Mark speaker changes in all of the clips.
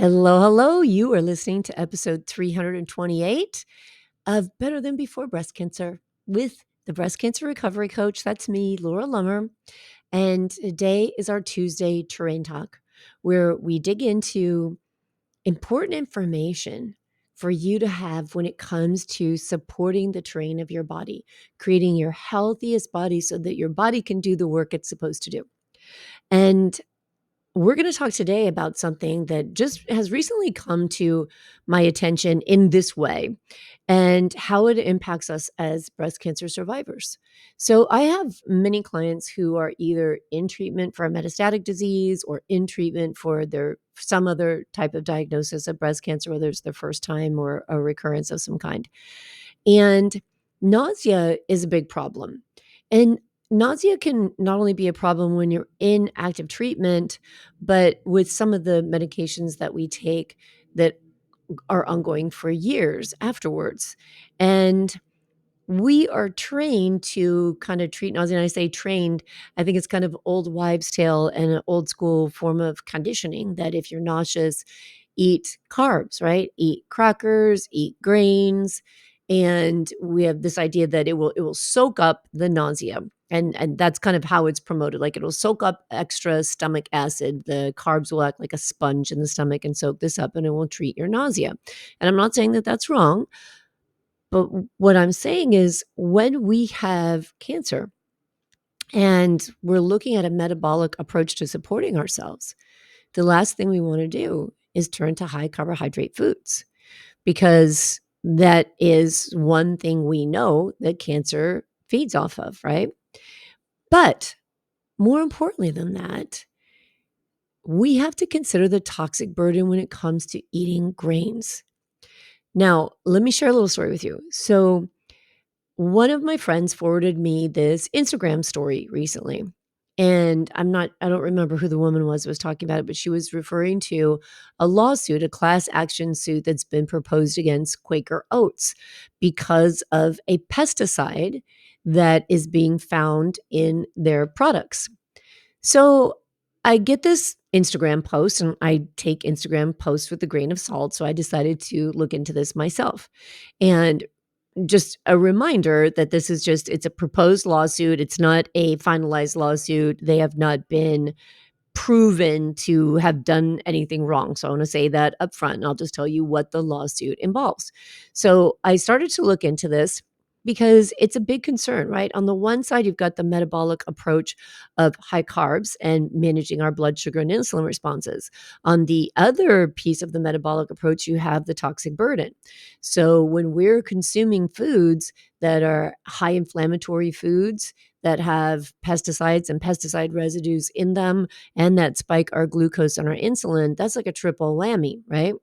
Speaker 1: Hello, hello. You are listening to episode 328 of Better Than Before Breast Cancer with the breast cancer recovery coach. That's me, Laura Lummer. And today is our Tuesday terrain talk, where we dig into important information for you to have when it comes to supporting the terrain of your body, creating your healthiest body so that your body can do the work it's supposed to do. And we're going to talk today about something that just has recently come to my attention in this way and how it impacts us as breast cancer survivors. So, I have many clients who are either in treatment for a metastatic disease or in treatment for their some other type of diagnosis of breast cancer, whether it's their first time or a recurrence of some kind. And nausea is a big problem. And nausea can not only be a problem when you're in active treatment, but with some of the medications that we take that are ongoing for years afterwards. And we are trained to kind of treat nausea. And I say trained, I think it's kind of old wives' tale and an old school form of conditioning that if you're nauseous, eat carbs, right? Eat crackers, eat grains. And we have this idea that it will soak up the nausea. And that's kind of how it's promoted. Like it'll soak up extra stomach acid. The carbs will act like a sponge in the stomach and soak this up and it will treat your nausea. And I'm not saying that that's wrong. But what I'm saying is when we have cancer and we're looking at a metabolic approach to supporting ourselves, the last thing we want to do is turn to high carbohydrate foods because that is one thing we know that cancer feeds off of, right? But more importantly than that, we have to consider the toxic burden when it comes to eating grains. Now, let me share a little story with you. So, one of my friends forwarded me this Instagram story recently. And I don't remember who the woman was talking about it, but she was referring to a lawsuit, a class action suit that's been proposed against Quaker Oats because of a pesticide that is being found in their products. So I get this Instagram post, and I take Instagram posts with a grain of salt. So I decided to look into this myself. And just a reminder that it's a proposed lawsuit. It's not a finalized lawsuit. They have not been proven to have done anything wrong. So I want to say that up front, and I'll just tell you what the lawsuit involves. So I started to look into this because it's a big concern, right? On the one side, you've got the metabolic approach of high carbs and managing our blood sugar and insulin responses. On the other piece of the metabolic approach, you have the toxic burden. So when we're consuming foods that are high inflammatory foods, that have pesticides and pesticide residues in them and that spike our glucose and our insulin, that's like a triple whammy, right?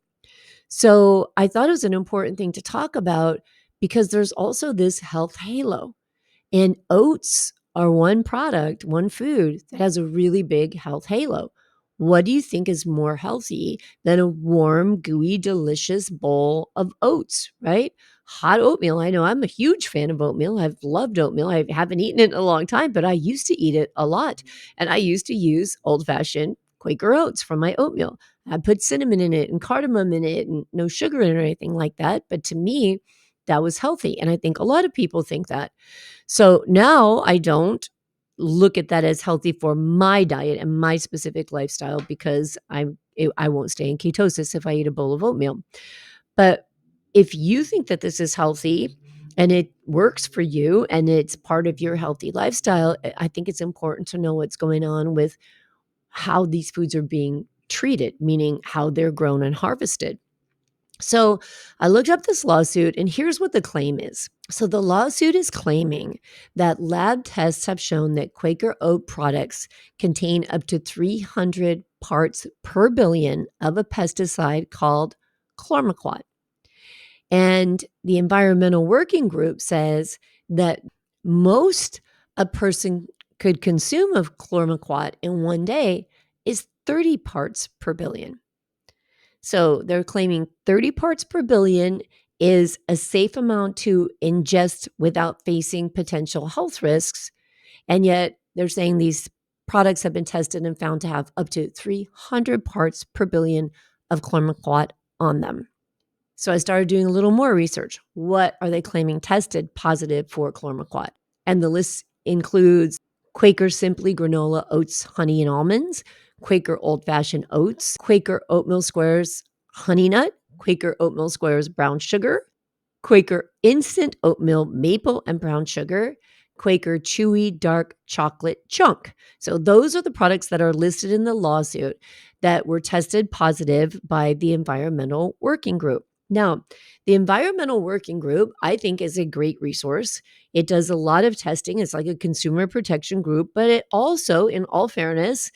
Speaker 1: So I thought it was an important thing to talk about because there's also this health halo. And oats are one product, one food that has a really big health halo. What do you think is more healthy than a warm, gooey, delicious bowl of oats, right? Hot oatmeal. I know I'm a huge fan of oatmeal. I've loved oatmeal. I haven't eaten it in a long time, but I used to eat it a lot. And I used to use old fashioned Quaker oats from my oatmeal. I put cinnamon in it and cardamom in it and no sugar in it or anything like that. But to me, that was healthy. And I think a lot of people think that. So now I don't look at that as healthy for my diet and my specific lifestyle because I won't stay in ketosis if I eat a bowl of oatmeal. But if you think that this is healthy and it works for you and it's part of your healthy lifestyle, I think it's important to know what's going on with how these foods are being treated, meaning how they're grown and harvested. So I looked up this lawsuit, and here's what the claim is. So the lawsuit is claiming that lab tests have shown that Quaker oat products contain up to 300 parts per billion of a pesticide called chlormequat. And the Environmental Working Group says that most a person could consume of chlormequat in one day is 30 parts per billion. So they're claiming 30 parts per billion is a safe amount to ingest without facing potential health risks. And yet they're saying these products have been tested and found to have up to 300 parts per billion of Chlormequat on them. So I started doing a little more research. What are they claiming tested positive for Chlormequat? And the list includes Quaker Simply Granola Oats, Honey and Almonds, Quaker Old Fashioned Oats, Quaker Oatmeal Squares Honey Nut, Quaker Oatmeal Squares Brown Sugar, Quaker Instant Oatmeal Maple and Brown Sugar, Quaker Chewy Dark Chocolate Chunk. So those are the products that are listed in the lawsuit that were tested positive by the Environmental Working Group. Now, the Environmental Working Group, I think, is a great resource. It does a lot of testing. It's like a consumer protection group, but it also, in all fairness,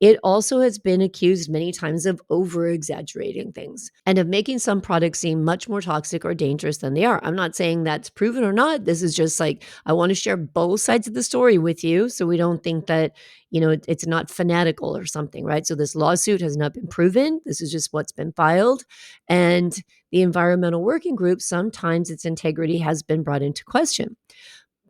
Speaker 1: it also has been accused many times of over-exaggerating things and of making some products seem much more toxic or dangerous than they are. I'm not saying that's proven or not. This is just like, I want to share both sides of the story with you so we don't think that, it's not fanatical or something, right? So this lawsuit has not been proven. This is just what's been filed. And the Environmental Working Group, sometimes its integrity has been brought into question.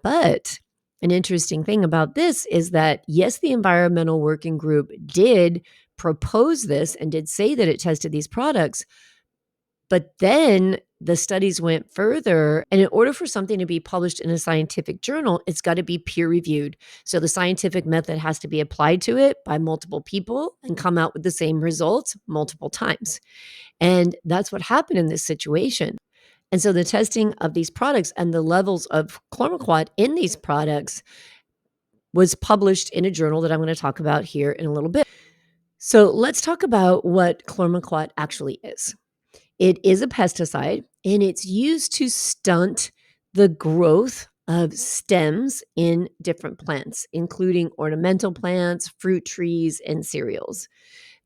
Speaker 1: But an interesting thing about this is that, yes, the Environmental Working Group did propose this and did say that it tested these products, but then the studies went further. And in order for something to be published in a scientific journal, it's got to be peer reviewed. So the scientific method has to be applied to it by multiple people and come out with the same results multiple times. And that's what happened in this situation. And so the testing of these products and the levels of Chlormequat in these products was published in a journal that I'm going to talk about here in a little bit. So let's talk about what Chlormequat actually is. It is a pesticide, and it's used to stunt the growth of stems in different plants, including ornamental plants, fruit trees, and cereals.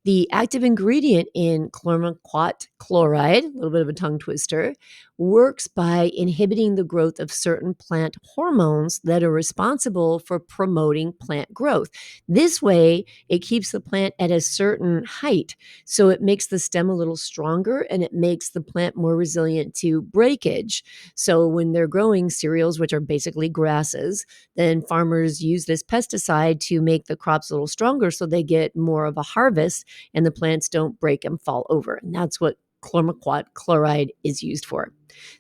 Speaker 1: The active ingredient in Chlormequat chloride, a little bit of a tongue twister, works by inhibiting the growth of certain plant hormones that are responsible for promoting plant growth. This way, it keeps the plant at a certain height, so it makes the stem a little stronger and it makes the plant more resilient to breakage. So when they're growing cereals, which are basically grasses, then farmers use this pesticide to make the crops a little stronger so they get more of a harvest and the plants don't break and fall over. And that's what Chlormequat chloride is used for.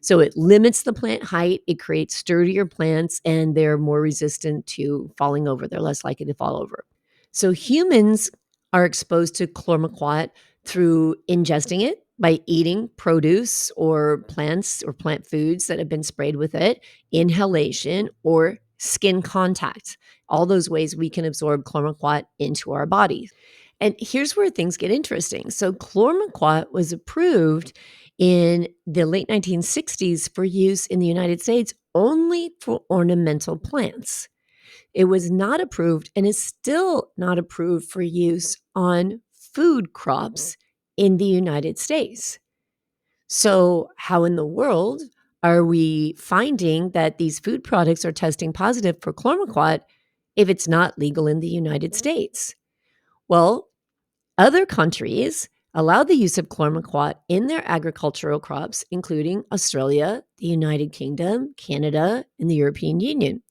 Speaker 1: So it limits the plant height, it creates sturdier plants, and they're more resistant to falling over. They're less likely to fall over. So humans are exposed to Chlormequat through ingesting it by eating produce or plants or plant foods that have been sprayed with it, inhalation, or skin contact. All those ways we can absorb Chlormequat into our bodies. And here's where things get interesting. So Chlormequat was approved in the late 1960s for use in the United States only for ornamental plants. It was not approved and is still not approved for use on food crops in the United States. So how in the world are we finding that these food products are testing positive for Chlormequat if it's not legal in the United States? Well, other countries allow the use of Chlormequat in their agricultural crops, including Australia, the United Kingdom, Canada, and the European Union.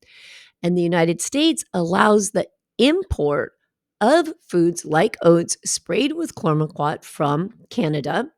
Speaker 1: And the United States allows the import of foods like oats sprayed with Chlormequat from Canada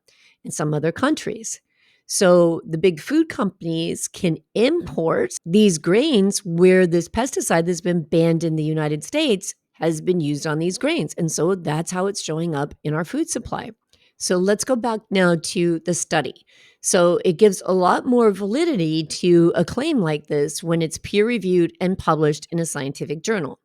Speaker 1: and some other countries. So the big food companies can import these grains where this pesticide that's been banned in the United States has been used on these grains. And so that's how it's showing up in our food supply. So let's go back now to the study. So it gives a lot more validity to a claim like this when it's peer-reviewed and published in a scientific journal.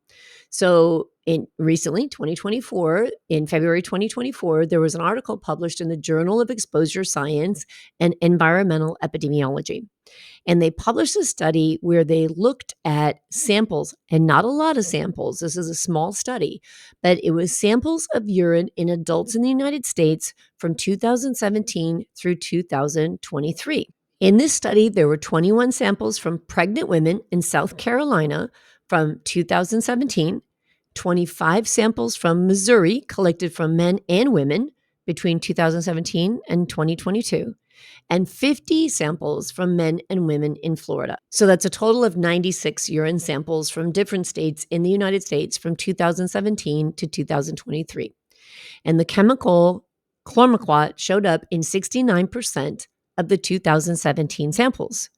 Speaker 1: So in recently, 2024, in February 2024, there was an article published in the Journal of Exposure Science and Environmental Epidemiology. And they published a study where they looked at samples, and not a lot of samples. This is a small study, but it was samples of urine in adults in the United States from 2017 through 2023. In this study, there were 21 samples from pregnant women in South Carolina from 2017, 25 samples from Missouri collected from men and women between 2017 and 2022, and 50 samples from men and women in Florida. So that's a total of 96 urine samples from different states in the United States from 2017 to 2023. And the chemical Chlormequat showed up in 69% of the 2017 samples.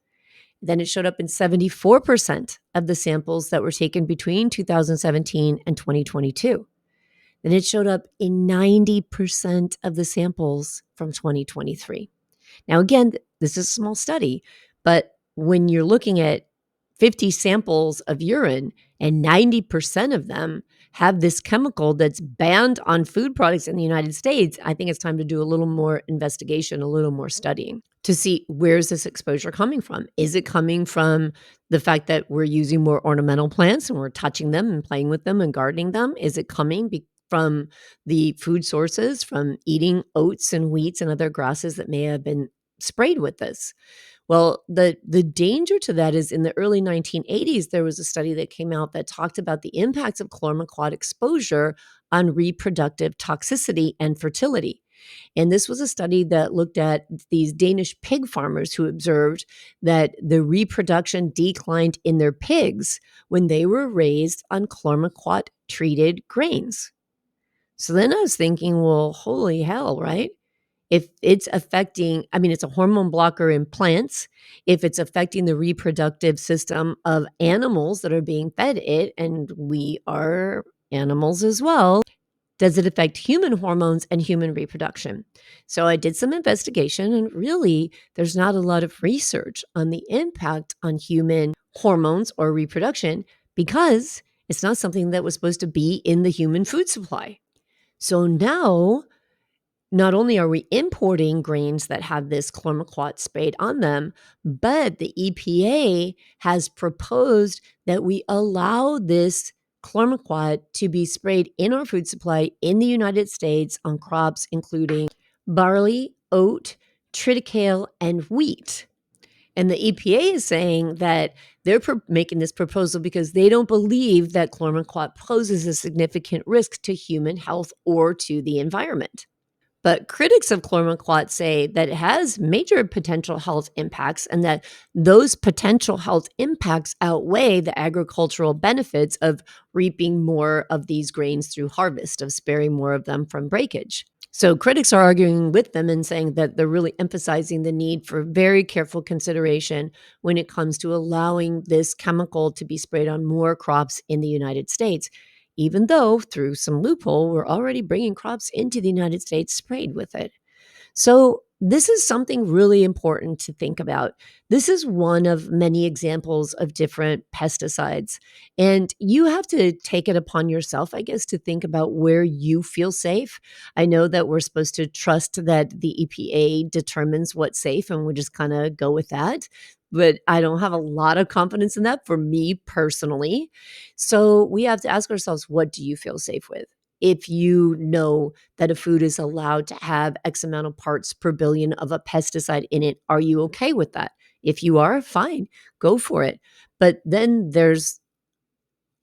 Speaker 1: Then it showed up in 74% of the samples that were taken between 2017 and 2022. Then it showed up in 90% of the samples from 2023. Now, again, this is a small study, but when you're looking at 50 samples of urine and 90% of them have this chemical that's banned on food products in the United States, I think it's time to do a little more investigation, a little more studying to see where's this exposure coming from. Is it coming from the fact that we're using more ornamental plants and we're touching them and playing with them and gardening them? Is it coming from the food sources, from eating oats and wheats and other grasses that may have been sprayed with this? Well, the danger to that is in the early 1980s, there was a study that came out that talked about the impacts of chlormequat exposure on reproductive toxicity and fertility. And this was a study that looked at these Danish pig farmers who observed that the reproduction declined in their pigs when they were raised on chlormequat treated grains. So then I was thinking, well, holy hell, right? If it's affecting, I mean, it's a hormone blocker in plants. If it's affecting the reproductive system of animals that are being fed it, and we are animals as well, does it affect human hormones and human reproduction? So I did some investigation, and really, there's not a lot of research on the impact on human hormones or reproduction because it's not something that was supposed to be in the human food supply. So now, not only are we importing grains that have this chlormequat sprayed on them, but the EPA has proposed that we allow this chlormequat to be sprayed in our food supply in the United States on crops including barley, oat, triticale, and wheat. And the EPA is saying that they're making this proposal because they don't believe that chlormequat poses a significant risk to human health or to the environment. But critics of chlormequat say that it has major potential health impacts and that those potential health impacts outweigh the agricultural benefits of reaping more of these grains through harvest, of sparing more of them from breakage. So critics are arguing with them and saying that they're really emphasizing the need for very careful consideration when it comes to allowing this chemical to be sprayed on more crops in the United States, even though through some loophole, we're already bringing crops into the United States sprayed with it. So this is something really important to think about. This is one of many examples of different pesticides. And you have to take it upon yourself, I guess, to think about where you feel safe. I know that we're supposed to trust that the EPA determines what's safe and we just kind of go with that. But I don't have a lot of confidence in that for me personally. So we have to ask ourselves, what do you feel safe with? If you know that a food is allowed to have X amount of parts per billion of a pesticide in it, are you okay with that? If you are, fine, go for it. But then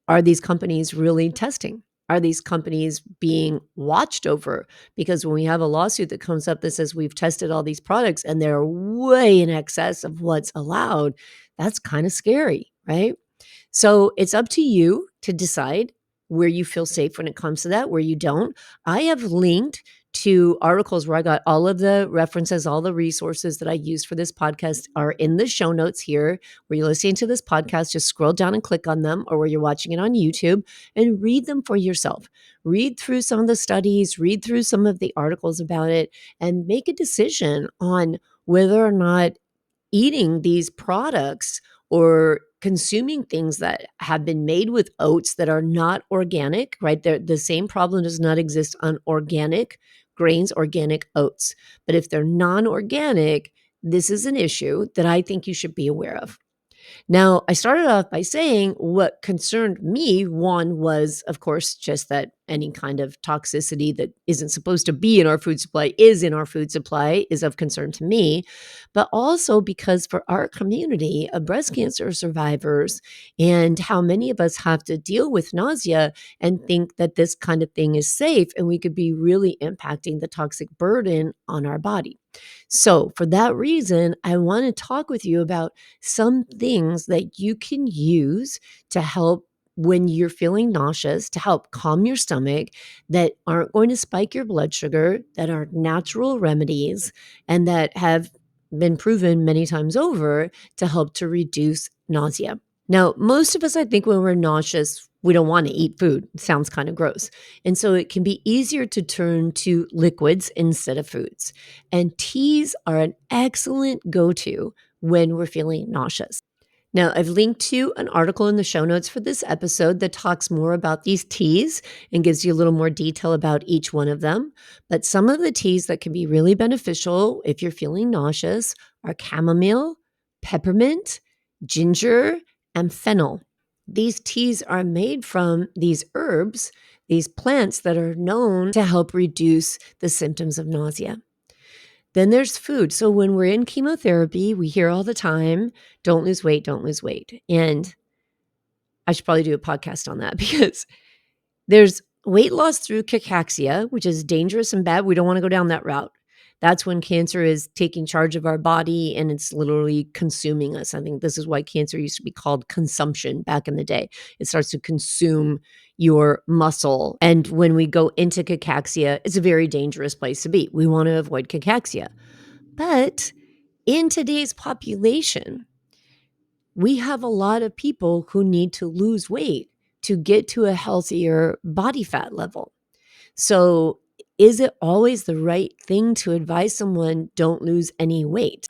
Speaker 1: are these companies really testing? Are these companies being watched over? Because when we have a lawsuit that comes up that says we've tested all these products and they're way in excess of what's allowed, that's kind of scary, right? So it's up to you to decide where you feel safe when it comes to that, where you don't. I have linked to articles where I got all of the references, all the resources that I used for this podcast are in the show notes here. Where you're listening to this podcast, just scroll down and click on them, or where you're watching it on YouTube and read them for yourself. Read through some of the studies, read through some of the articles about it, and make a decision on whether or not eating these products or consuming things that have been made with oats that are not organic, right? The same problem does not exist on organic grains, organic oats. But if they're non-organic, this is an issue that I think you should be aware of. Now, I started off by saying what concerned me, one was, of course, just that any kind of toxicity that isn't supposed to be in our food supply is in our food supply is of concern to me, but also because for our community of breast cancer survivors and how many of us have to deal with nausea and think that this kind of thing is safe and we could be really impacting the toxic burden on our body. So, for that reason, I want to talk with you about some things that you can use to help when you're feeling nauseous to help calm your stomach that aren't going to spike your blood sugar, that are natural remedies, and that have been proven many times over to help to reduce nausea. Now, most of us, I think, when we're nauseous, we don't want to eat food. It sounds kind of gross. And so it can be easier to turn to liquids instead of foods. And teas are an excellent go to when we're feeling nauseous. Now, I've linked to an article in the show notes for this episode that talks more about these teas and gives you a little more detail about each one of them. But some of the teas that can be really beneficial if you're feeling nauseous are chamomile, peppermint, ginger, and fennel. These teas are made from these herbs, these plants that are known to help reduce the symptoms of nausea. Then there's food. So when we're in chemotherapy, we hear all the time, don't lose weight, don't lose weight. And I should probably do a podcast on that because there's weight loss through cachexia, which is dangerous and bad. We don't want to go down that route. That's when cancer is taking charge of our body and it's literally consuming us. I think this is why cancer used to be called consumption back in the day. It starts to consume your muscle. And when we go into cachexia, it's a very dangerous place to be. We want to avoid cachexia. But in today's population, we have a lot of people who need to lose weight to get to a healthier body fat level. So, is it always the right thing to advise someone don't lose any weight?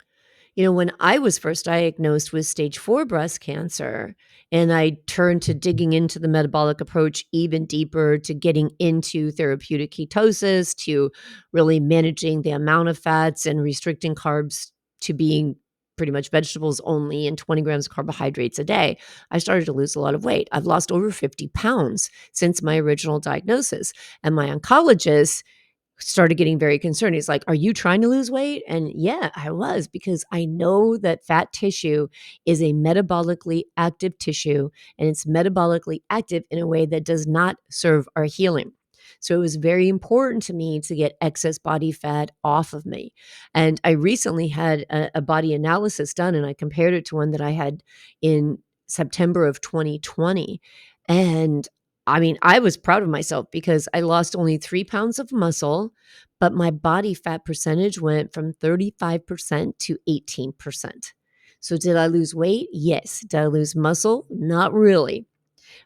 Speaker 1: When I was first diagnosed with stage 4 breast cancer, and I turned to digging into the metabolic approach even deeper, to getting into therapeutic ketosis, to really managing the amount of fats and restricting carbs to being pretty much vegetables only and 20 grams of carbohydrates a day, I started to lose a lot of weight. I've lost over 50 pounds since my original diagnosis. And my oncologist started getting very concerned. He's like, "Are you trying to lose weight?" And yeah, I was, because I know that fat tissue is a metabolically active tissue, and it's metabolically active in a way that does not serve our healing. So it was very important to me to get excess body fat off of me. And I recently had a body analysis done, and I compared it to one that I had in September of 2020. And I mean, I was proud of myself because I lost only 3 pounds of muscle, but my body fat percentage went from 35% to 18%. So did I lose weight? Yes. Did I lose muscle? Not really.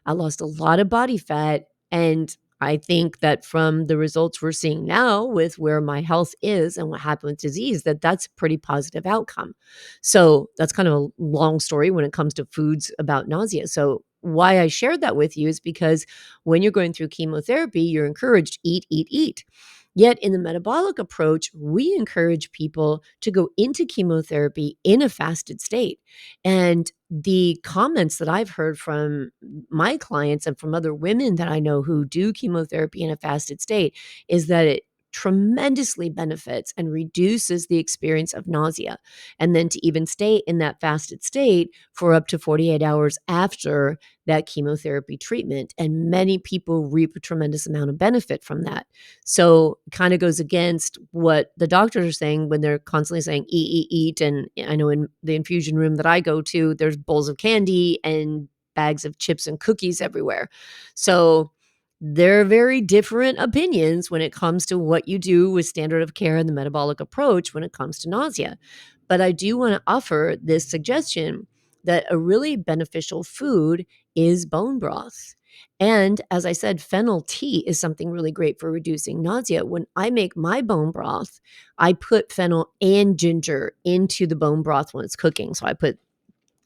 Speaker 1: I lost a lot of body fat. And I think that from the results we're seeing now with where my health is and what happened with disease, that's a pretty positive outcome. So that's kind of a long story when it comes to foods about nausea. So why I shared that with you is because when you're going through chemotherapy, you're encouraged eat, eat, eat. Yet in the metabolic approach, we encourage people to go into chemotherapy in a fasted state. And the comments that I've heard from my clients and from other women that I know who do chemotherapy in a fasted state is that it tremendously benefits and reduces the experience of nausea. And then to even stay in that fasted state for up to 48 hours after that chemotherapy treatment. And many people reap a tremendous amount of benefit from that. So it kind of goes against what the doctors are saying when they're constantly saying eat, eat, eat. And I know in the infusion room that I go to, there's bowls of candy and bags of chips and cookies everywhere. So there are very different opinions when it comes to what you do with standard of care and the metabolic approach when it comes to nausea. But I do want to offer this suggestion that a really beneficial food is bone broth. And as I said, fennel tea is something really great for reducing nausea. When I make my bone broth, I put fennel and ginger into the bone broth when it's cooking. So I put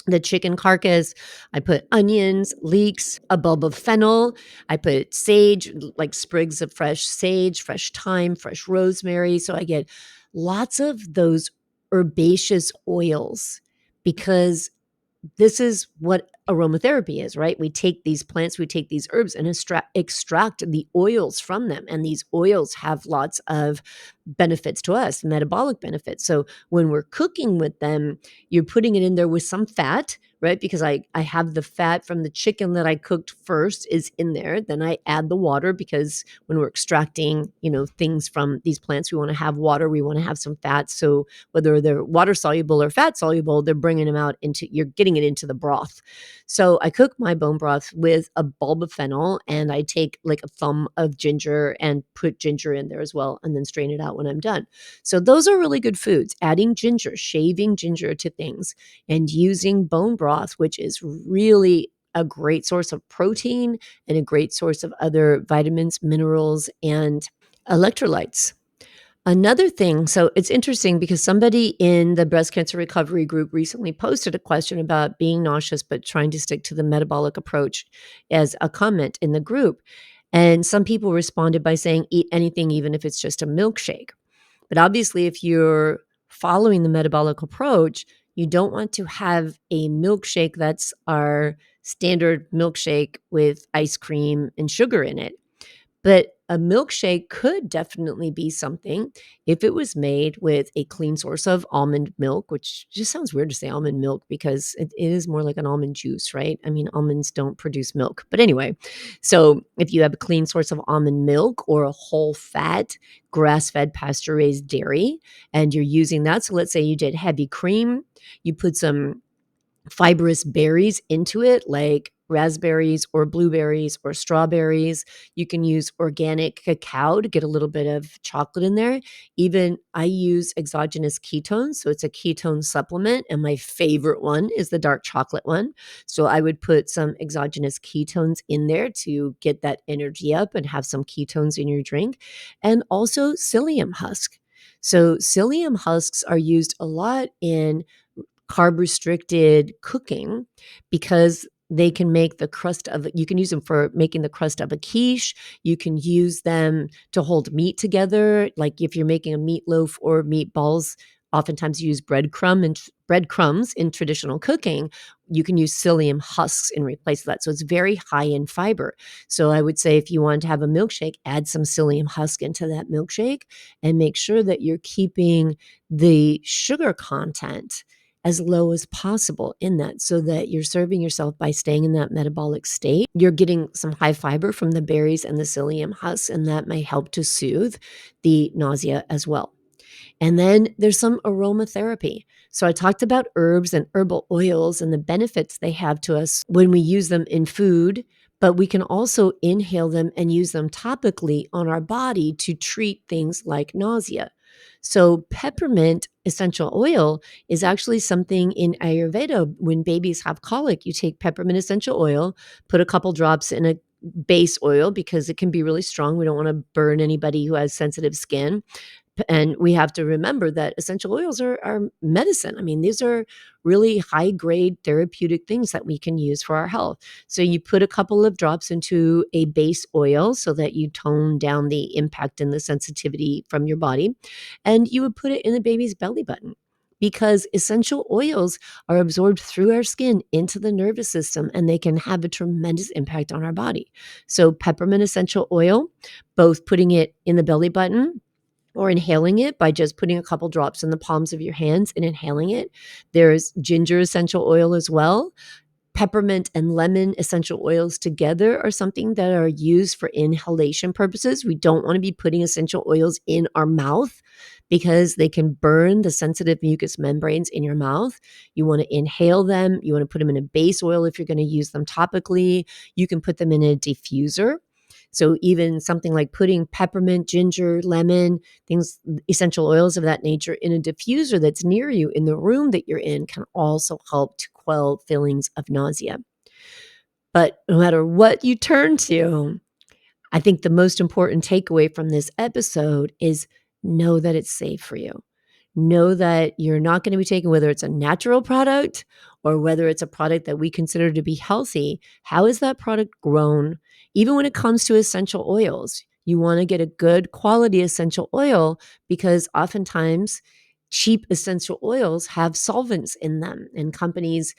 Speaker 1: the chicken carcass, I put onions, leeks, a bulb of fennel, I put sage, like sprigs of fresh sage, fresh thyme, fresh rosemary. So I get lots of those herbaceous oils because this is what aromatherapy is, right? We take these plants, we take these herbs and extract the oils from them. And these oils have lots of benefits to us, metabolic benefits. So when we're cooking with them, you're putting it in there with some fat, right? Because I have the fat from the chicken that I cooked first is in there. Then I add the water because when we're extracting, things from these plants, we want to have water, we want to have some fat. So whether they're water soluble or fat soluble, they're bringing them out you're getting it into the broth. So I cook my bone broth with a bulb of fennel, and I take like a thumb of ginger and put ginger in there as well, and then strain it out when I'm done. So those are really good foods. Adding ginger, shaving ginger to things, and using bone broth, which is really a great source of protein and a great source of other vitamins, minerals, and electrolytes. Another thing, so it's interesting because somebody in the breast cancer recovery group recently posted a question about being nauseous but trying to stick to the metabolic approach as a comment in the group. And some people responded by saying, eat anything, even if it's just a milkshake. But obviously, if you're following the metabolic approach, you don't want to have a milkshake that's our standard milkshake with ice cream and sugar in it. But a milkshake could definitely be something if it was made with a clean source of almond milk, which just sounds weird to say almond milk because it is more like an almond juice, right? I mean, almonds don't produce milk. But anyway, so if you have a clean source of almond milk or a whole fat, grass fed, pasture raised dairy, and you're using that. So let's say you did heavy cream, you put some fibrous berries into it, like raspberries or blueberries or strawberries. You can use organic cacao to get a little bit of chocolate in there. Even I use exogenous ketones, so it's a ketone supplement, and my favorite one is the dark chocolate one. So I would put some exogenous ketones in there to get that energy up and have some ketones in your drink, and also psyllium husk. So psyllium husks are used a lot in carb restricted cooking because they can make the crust of you can use them for making the crust of a quiche. You can use them to hold meat together. Like if you're making a meatloaf or meatballs, oftentimes you use breadcrumbs in traditional cooking. You can use psyllium husks in replace of that. So it's very high in fiber. So I would say if you want to have a milkshake, add some psyllium husk into that milkshake and make sure that you're keeping the sugar content as low as possible in that so that you're serving yourself by staying in that metabolic state. You're getting some high fiber from the berries and the psyllium husks, and that may help to soothe the nausea as well. And then there's some aromatherapy. So I talked about herbs and herbal oils and the benefits they have to us when we use them in food, but we can also inhale them and use them topically on our body to treat things like nausea. So peppermint essential oil is actually something in Ayurveda. When babies have colic, you take peppermint essential oil, put a couple drops in a base oil because it can be really strong. We don't want to burn anybody who has sensitive skin. And we have to remember that essential oils are medicine. I mean, these are really high grade therapeutic things that we can use for our health. So you put a couple of drops into a base oil so that you tone down the impact and the sensitivity from your body. And you would put it in the baby's belly button because essential oils are absorbed through our skin into the nervous system and they can have a tremendous impact on our body. So peppermint essential oil, both putting it in the belly button or inhaling it by just putting a couple drops in the palms of your hands and inhaling it. There's ginger essential oil as well. Peppermint and lemon essential oils together are something that are used for inhalation purposes. We don't want to be putting essential oils in our mouth because they can burn the sensitive mucous membranes in your mouth. You want to inhale them. You want to put them in a base oil if you're going to use them topically. You can put them in a diffuser. So even something like putting peppermint, ginger, lemon, things, essential oils of that nature in a diffuser that's near you in the room that you're in can also help to quell feelings of nausea. But no matter what you turn to, I think the most important takeaway from this episode is know that it's safe for you. Know that you're not going to be taking, whether it's a natural product or whether it's a product that we consider to be healthy. How is that product grown? Even when it comes to essential oils, you want to get a good quality essential oil because oftentimes cheap essential oils have solvents in them, and companies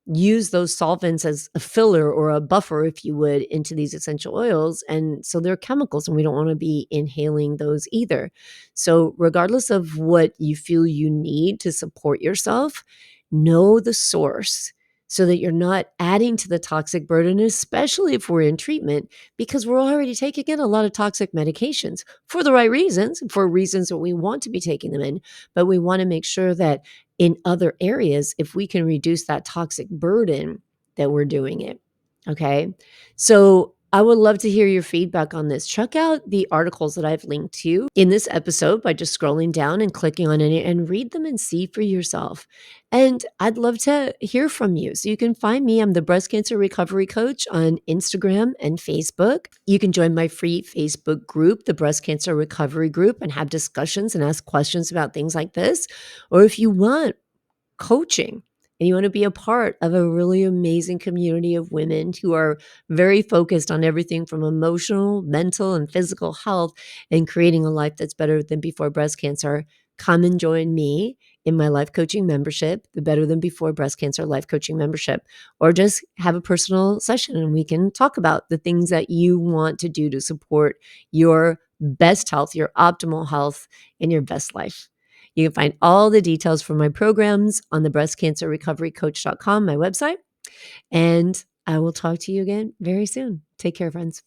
Speaker 1: use those solvents as a filler or a buffer, if you would, into these essential oils. And so they're chemicals, and we don't want to be inhaling those either. So, regardless of what you feel you need to support yourself, know the source so that you're not adding to the toxic burden, especially if we're in treatment, because we're already taking in a lot of toxic medications for the right reasons, for reasons that we want to be taking them in. But we want to make sure that in other areas, if we can reduce that toxic burden, that we're doing it. Okay. So I would love to hear your feedback on this. Check out the articles that I've linked to in this episode by just scrolling down and clicking on it and read them and see for yourself. And I'd love to hear from you. So you can find me. I'm the Breast Cancer Recovery Coach on Instagram and Facebook. You can join my free Facebook group, the Breast Cancer Recovery Group, and have discussions and ask questions about things like this. Or if you want coaching and you want to be a part of a really amazing community of women who are very focused on everything from emotional, mental, and physical health and creating a life that's better than before breast cancer, come and join me in my life coaching membership, the Better Than Before Breast Cancer Life Coaching Membership, or just have a personal session and we can talk about the things that you want to do to support your best health, your optimal health, and your best life. You can find all the details for my programs on the breastcancerrecoverycoach.com, my website. And I will talk to you again very soon. Take care, friends.